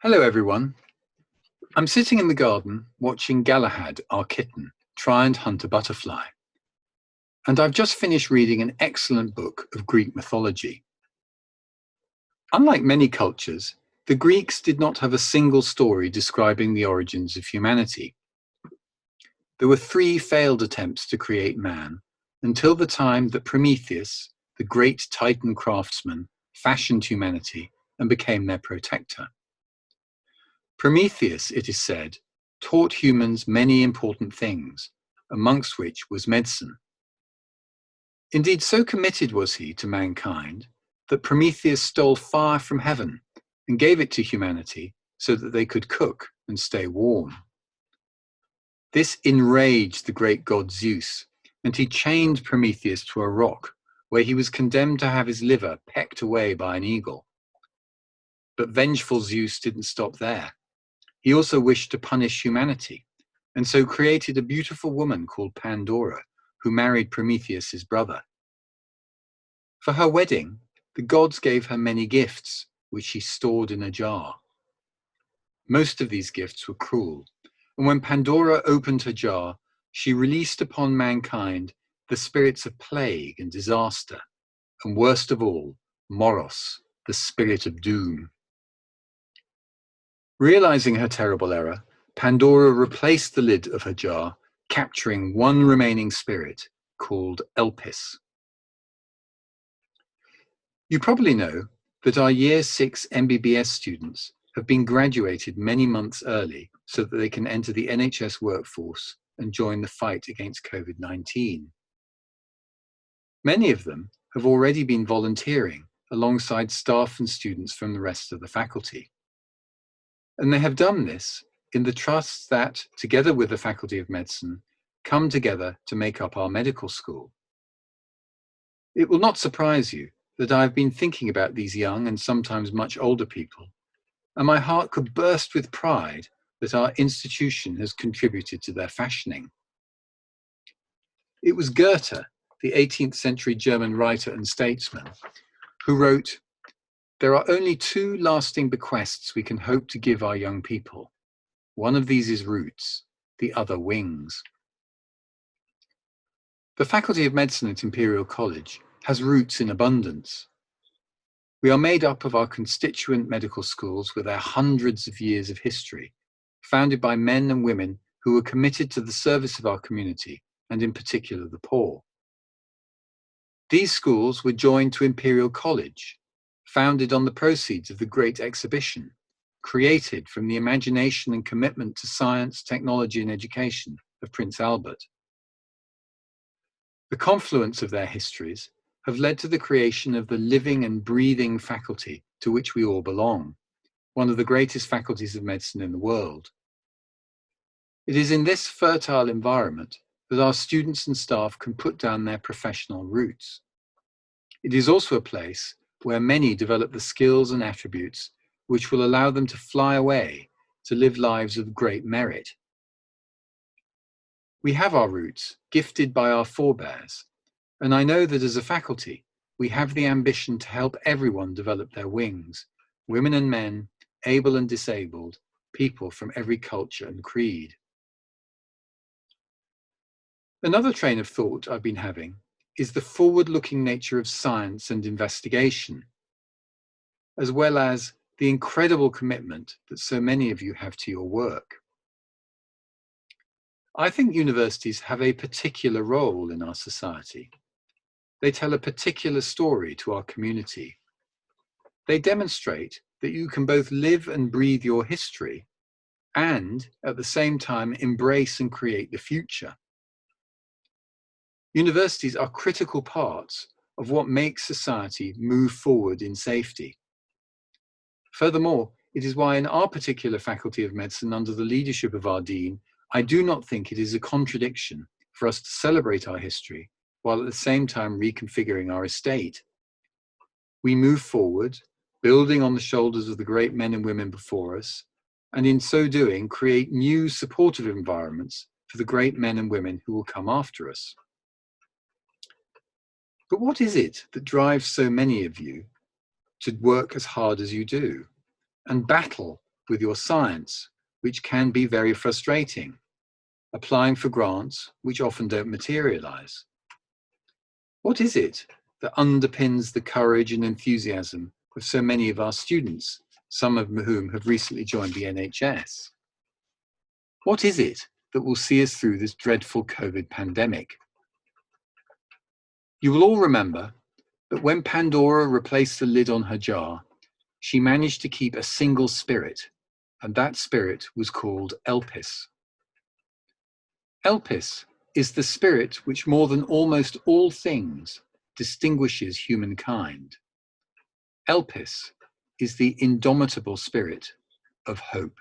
Hello everyone. I'm sitting in the garden watching Galahad, our kitten, try and hunt a butterfly. And I've just finished reading an excellent book of Greek mythology. Unlike many cultures, the Greeks did not have a single story describing the origins of humanity. There were 3 failed attempts to create man until the time that Prometheus, the great Titan craftsman, fashioned humanity and became their protector. Prometheus, it is said, taught humans many important things, amongst which was medicine. Indeed, so committed was he to mankind that Prometheus stole fire from heaven and gave it to humanity so that they could cook and stay warm. This enraged the great god Zeus, and he chained Prometheus to a rock where he was condemned to have his liver pecked away by an eagle. But vengeful Zeus didn't stop there. He also wished to punish humanity, and so created a beautiful woman called Pandora, who married Prometheus's brother. For her wedding, the gods gave her many gifts, which she stored in a jar. Most of these gifts were cruel, and when Pandora opened her jar, she released upon mankind the spirits of plague and disaster, and worst of all, Moros, the spirit of doom. Realizing her terrible error, Pandora replaced the lid of her jar, capturing one remaining spirit called Elpis. You probably know that our Year 6 MBBS students have been graduated many months early so that they can enter the NHS workforce and join the fight against COVID-19. Many of them have already been volunteering alongside staff and students from the rest of the faculty. And they have done this in the trust that, together with the Faculty of Medicine, come together to make up our medical school. It will not surprise you that I have been thinking about these young and sometimes much older people, and my heart could burst with pride that our institution has contributed to their fashioning. It was Goethe, the 18th century German writer and statesman, who wrote, "There are only 2 lasting bequests we can hope to give our young people. One of these is roots, the other wings." The Faculty of Medicine at Imperial College has roots in abundance. We are made up of our constituent medical schools with their hundreds of years of history, founded by men and women who were committed to the service of our community, and in particular the poor. These schools were joined to Imperial College, founded on the proceeds of the Great Exhibition, created from the imagination and commitment to science, technology and education of Prince Albert. The confluence of their histories have led to the creation of the living and breathing faculty to which we all belong, one of the greatest faculties of medicine in the world. It is in this fertile environment that our students and staff can put down their professional roots. It is also a place where many develop the skills and attributes which will allow them to fly away to live lives of great merit. We have our roots gifted by our forebears, and I know that as a faculty, we have the ambition to help everyone develop their wings, women and men, able and disabled, people from every culture and creed. Another train of thought I've been having is the forward-looking nature of science and investigation, as well as the incredible commitment that so many of you have to your work. I think universities have a particular role in our society. They tell a particular story to our community. They demonstrate that you can both live and breathe your history and at the same time embrace and create the future. Universities are critical parts of what makes society move forward in safety. Furthermore, it is why in our particular Faculty of Medicine, under the leadership of our Dean, I do not think it is a contradiction for us to celebrate our history while at the same time reconfiguring our estate. We move forward, building on the shoulders of the great men and women before us, and in so doing, create new supportive environments for the great men and women who will come after us. But what is it that drives so many of you to work as hard as you do and battle with your science, which can be very frustrating, applying for grants, which often don't materialize. What is it that underpins the courage and enthusiasm of so many of our students, some of whom have recently joined the NHS? What is it that will see us through this dreadful COVID pandemic? You will all remember that when Pandora replaced the lid on her jar, she managed to keep a single spirit, and that spirit was called Elpis. Elpis is the spirit which, more than almost all things, distinguishes humankind. Elpis is the indomitable spirit of hope.